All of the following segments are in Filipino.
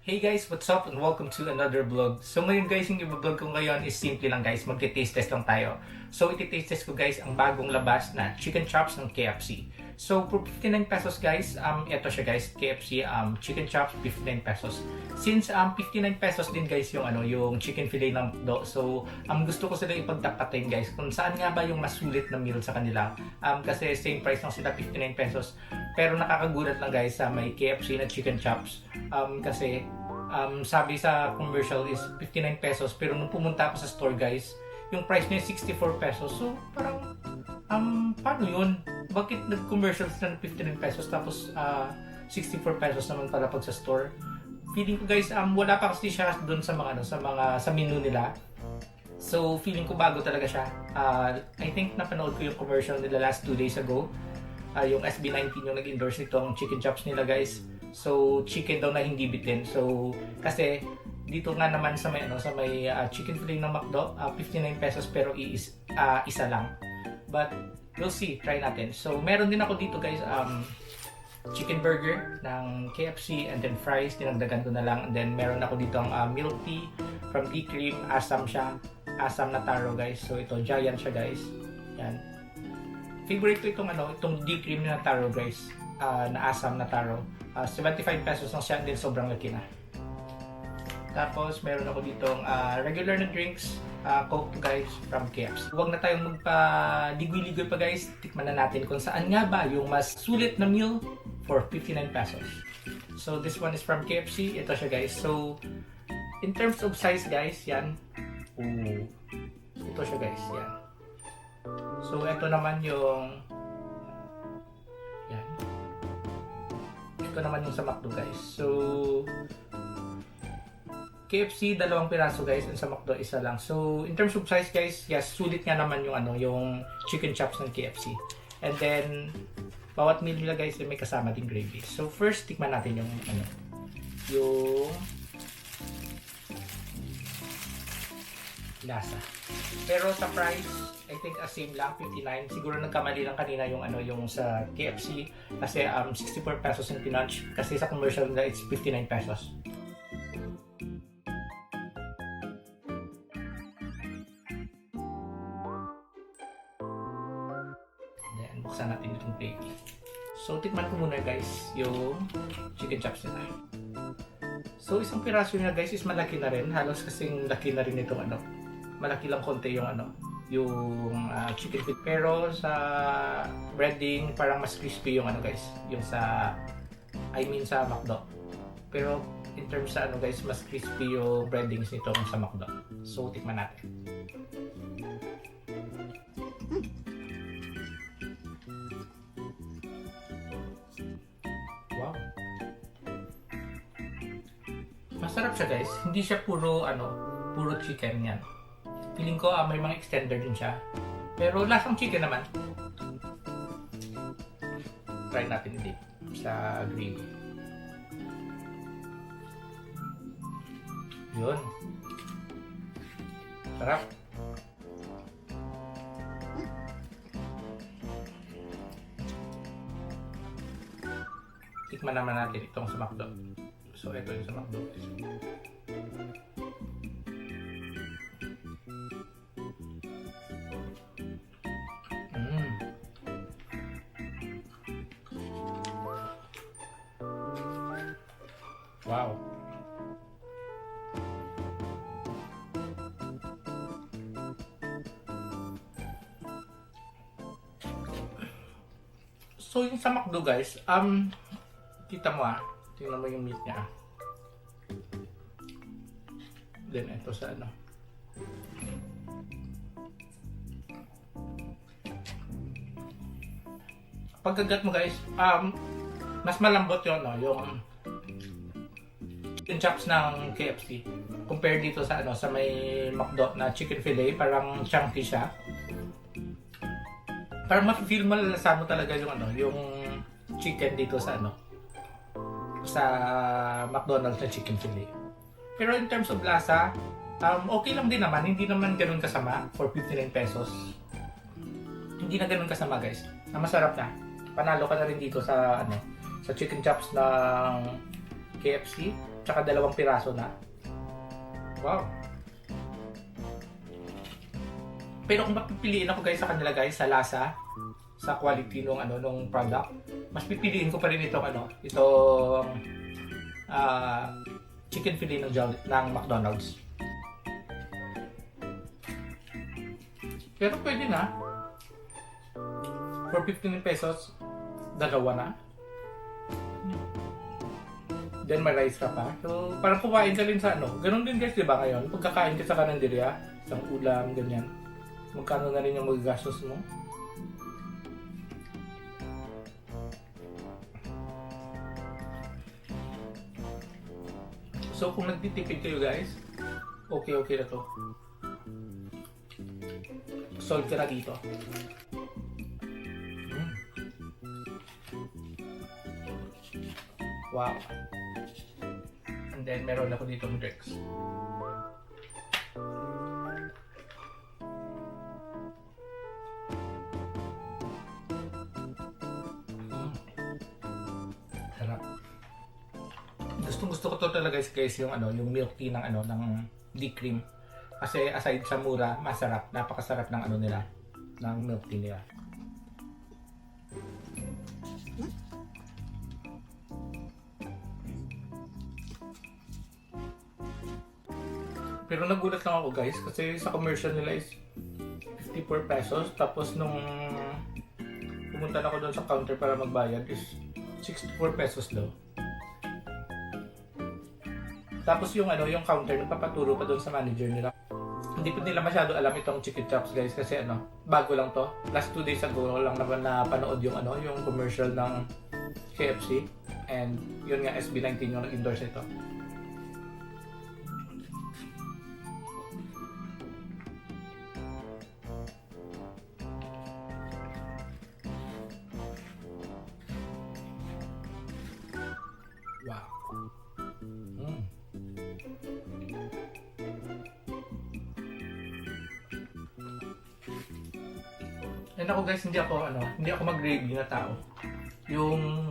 Hey guys, what's up and welcome to another vlog. So ngayon guys, yung i-vlog ko ngayon is simple lang guys, magte-taste test lang tayo. So iti-taste test ko guys ang bagong labas na chicken chops ng KFC. So for 59 pesos guys, ito siya guys, KFC chicken chops 59 pesos. Since 59 pesos din guys yung yung chicken fillet ng McDo. So gusto ko sila ipagtapatin guys kung saan nga ba yung mas sulit na meal sa kanila. Kasi same price lang sila 59 pesos. Pero nakakagulat lang guys sa may KFC na chicken chops. Kasi sabi sa commercial is 59 pesos pero nung pumunta ako sa store guys, yung price niya 64 pesos. So parang paano yun? Bakit nag-commercial sila ng 59 pesos tapos 64 pesos naman pala pag sa store? Feeling ko guys wala pa kasi siya doon sa mga sa menu nila. So feeling ko bago talaga siya. I think napanood ko yung commercial nila last 2 days ago. Yung SB19 yung nag-endorse nitong chicken chops nila guys. So chicken daw na hindi bitin. So kasi dito nga naman sa may chicken fillet ng McDo, 59 pesos pero isa lang. But we'll see, try natin. So meron din ako dito guys chicken burger ng KFC and then fries, dinagdagan ko na lang. And then meron ako dito ang milk tea from D-Cream, asam siya. Asam na taro guys. So ito giant siya guys. Yan. Favorite ko itong D-Cream na taro guys. Na asam na taro. 75 pesos lang siya, din sobrang laki na. Tapos meron ako ditong regular na drinks, Coke guys from KFC. Huwag na tayong magpa-ligoy-ligoy pa guys. Tikman na natin kung saan nga ba yung mas sulit na meal for 59 pesos. So this one is from KFC. Ito siya guys. So in terms of size guys, yan. Ito siya guys, yan. So ito naman yung yan. Ito naman yung sa McDo guys. So KFC 2 piraso guys, and sa McDo isa lang. So in terms of size guys, yes, sulit nga naman yung yung chicken chops ng KFC. And then bawat meal nila guys may kasama ding gravy. So first tikman natin yung yung lasa. Pero sa price, I think same lang, 59. Siguro nagkamali lang kanina yung sa KFC kasi 64 pesos yung pinunch kasi sa commercial nila it's 59 pesos. Then buksan natin itong gravy. So tikman ko muna guys yung chicken chops nila. So isang piraso niya guys is malaki na rin, halos kasing laki na rin itong malaki lang konti yung yung chicken feet. Pero sa breading parang mas crispy yung guys, yung sa sa McDo. Pero in terms sa guys, mas crispy yung breadings nito sa McDo. So tikman natin. Wow. Masarap siya guys. Hindi siya puro puro chicken yan. Feeling ko may mga extender din siya. Pero lasang chicken naman. Try natin dip sa gravy. Yun. Sarap. Tikman naman natin itong sa McDo. So ito yung sa McDo. Wow. So yung sa McDo guys, kita mo tingnan mo yung meat niya. Then ito sa pagkagat mo guys, mas malambot yung yung chicken chops ng KFC compare dito sa sa may McDo na chicken fillet, parang chunky siya. Parang ma-feel malasa mo talaga yung yung chicken dito sa sa McDonald's na chicken fillet. Pero in terms of lasa, okay lang din naman, hindi naman ganoon kasama for 59 pesos. Hindi na ganoon kasama guys. Masarap na. Panalo ka na rin dito sa sa chicken chops ng KFC. Tsaka 2 piraso na. Wow! Pero kung mapipiliin ako guys sa kanila guys, sa lasa, sa quality nung product, mas pipiliin ko pa rin itong chicken fillet ng McDonald's. Pero pwede na. For 15 pesos, 2 na. Then may rice ka pa. So parang kumain ka rin sa ganun din guys, di ba ngayon? Pagkakain ka sa karinderya, isang ulam, ganyan. Magkano na rin yung magagastos mo? So kung nagtitipid kayo guys, okay na to. Solve ka na dito. Wow. And then meron ako dito ng drinks. Gusto ko to talaga guys yung milk tea ng D-cream. Kasi aside sa mura, masarap, napakasarap ng nila, ng milk tea nila. Pero nagulat lang ako guys kasi sa commercial nila is 54 pesos, tapos nung pumunta na ako doon sa counter para magbayad is 64 pesos daw. Tapos yung counter nagpapaturo pa doon sa manager nila. Hindi pa nila masyado alam itong chicken chops guys kasi bago lang to. Last 2 days ago lang naman na panood yung yung commercial ng KFC, and yun nga SB19 yung nag-endorse ito. Wow. And ako guys, hindi ako mag-gravy na tao. Yung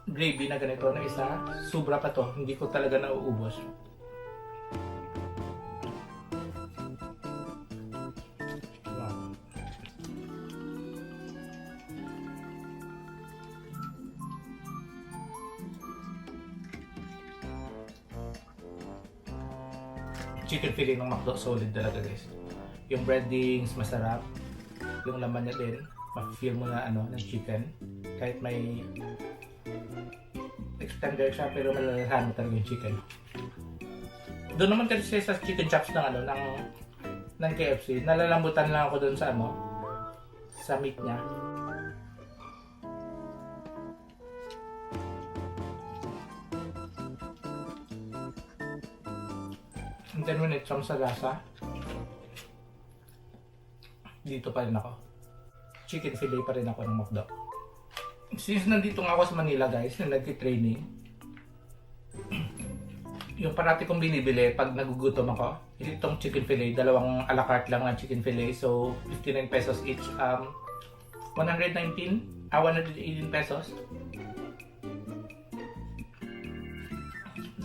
gravy na ganito na isa, sobra pa to, hindi ko talaga nauubos. Wow. Chicken fillet ng McDo, solid talaga guys. Yung breadings, masarap. Yung laman niya din, ma-feel mo na ng chicken. Kahit may extender siya, pero malalahan mo talaga yung chicken. Doon naman kasi sa chicken chops ng KFC, nalalambutan lang ako doon sa sa meat niya. And then when it comes sa lasa, dito pa rin ako. Chicken fillet pa rin ako ng McDo. Since nandito nga ako sa Manila guys, na nag-training, yung parati kong binibili pag nagugutom ako, itong chicken fillet, 2 a la carte lang ng chicken fillet, so 59 pesos each, 118 pesos.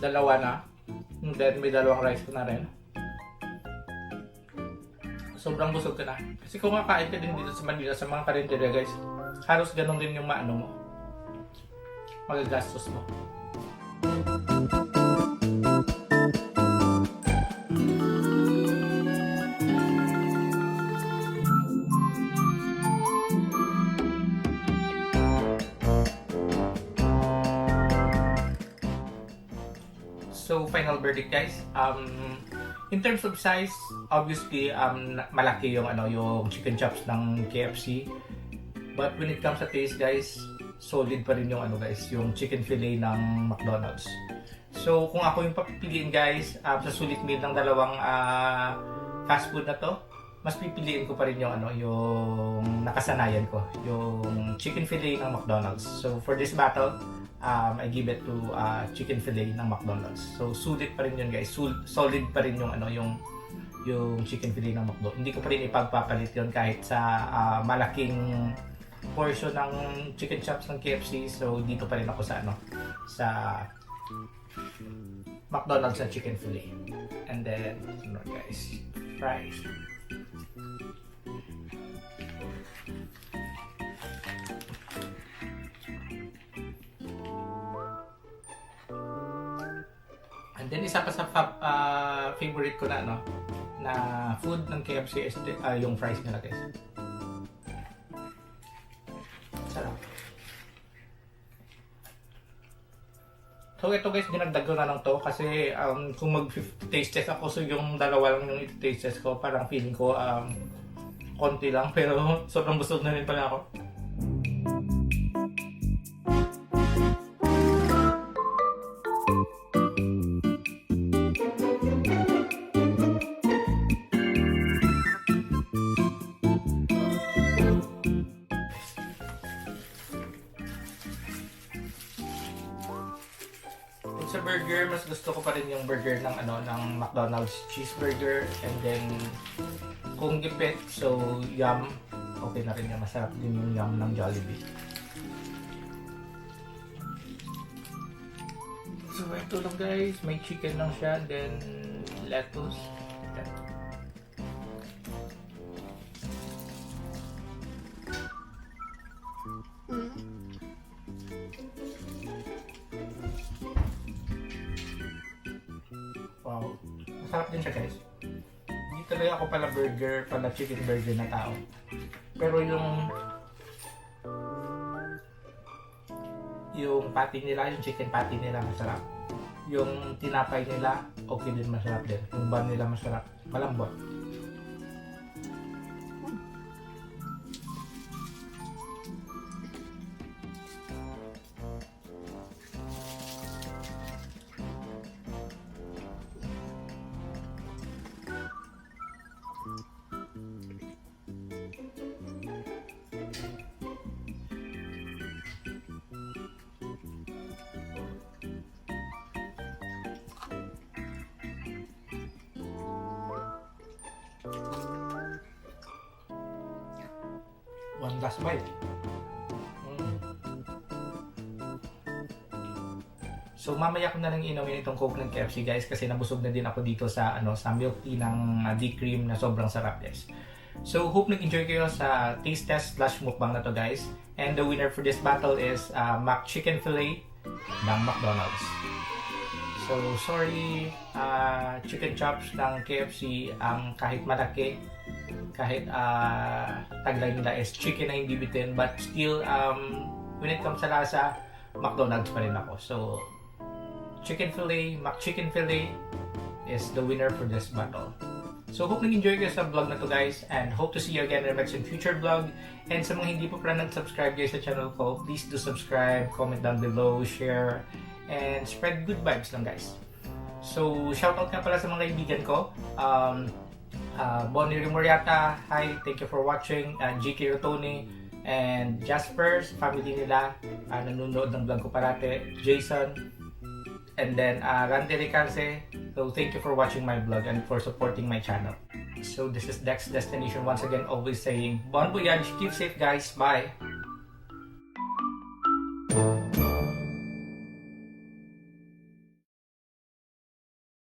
2 na, and then may 2 rice na rin. Sobrang busog ka na. Kasi kung kakain ka din dito sa Manila sa mga karinderya guys, halos ganun din yung mo. Magagastos mo. So final verdict guys, in terms of size, obviously malaki yung yung chicken chops ng KFC. But when it comes to taste guys, solid pa rin yung guys, yung chicken fillet ng McDonald's. So kung ako yung papipiliin guys, sa sulit meal ng 2 fast food na to, mas pipiliin ko pa rin yung yung nakasanayan ko, yung chicken fillet ng McDonald's. So for this battle, I give it to chicken fillet ng McDonald's. So sulit pa rin yun guys, solid pa rin yung yung chicken fillet ng McDo. Hindi ko pa rin ipagpapalit yun kahit sa malaking portion ng chicken chops ng KFC. So dito pa rin ako sa sa McDonald's na chicken fillet. And then, guys, fries. And then isa pa sa favorite ko na na food ng KFC is yung fries nila, guys. Sarap. So ito guys, dinagdag ko na lang to kasi kung mag-taste test ako, so yung dalawa lang yung iti-taste test ko, parang feeling ko konti lang, pero sobrang busog na rin pala ako. Sa burger, mas gusto ko pa rin yung burger ng ng McDonald's cheeseburger, and then kung gipit, so yum, okay na rin yan. Masarap din yung yum ng Jollibee. So ito lang guys, may chicken lang siya, then lettuce. Wow, masarap din siya guys. Hindi talaga ako pala chicken burger na tao. Pero yung patty nila, yung chicken patty nila masarap. Yung tinapay nila, okay din, masarap din. Yung bun nila masarap, malambot. One last bite. So mamaya ko na lang inumin itong Coke ng KFC guys, kasi nabusog na din ako dito sa sa milk tea ng D-cream na sobrang sarap guys. So hope nag-enjoy kayo sa taste test / mukbang na to guys. And the winner for this battle is Mac Chicken Fillet ng McDonald's. So sorry, chicken chops ng KFC, kahit malaki, kahit tagline nila is chicken na hindi bitin, but still when it comes sa lasa, McDonald's pa rin ako. So chicken fillet, Mac Chicken Fillet is the winner for this battle. So hope nag-enjoy kayo sa vlog na to guys, and hope to see you again in the next future vlog. And sa mga hindi pa pala nag-subscribe guys sa channel ko, please do subscribe, comment down below, share, and spread good vibes lang guys. So shoutout nga pala sa mga kaibigan ko, Bonnie Rimoriata, hi, thank you for watching, GK Rotoni, and Jasper's family nila, nanonood ng vlog ko parate, Jason, and then Randy Ricarse. So thank you for watching my vlog and for supporting my channel. So this is Dex Destination once again, always saying bon voyage, keep safe guys, bye.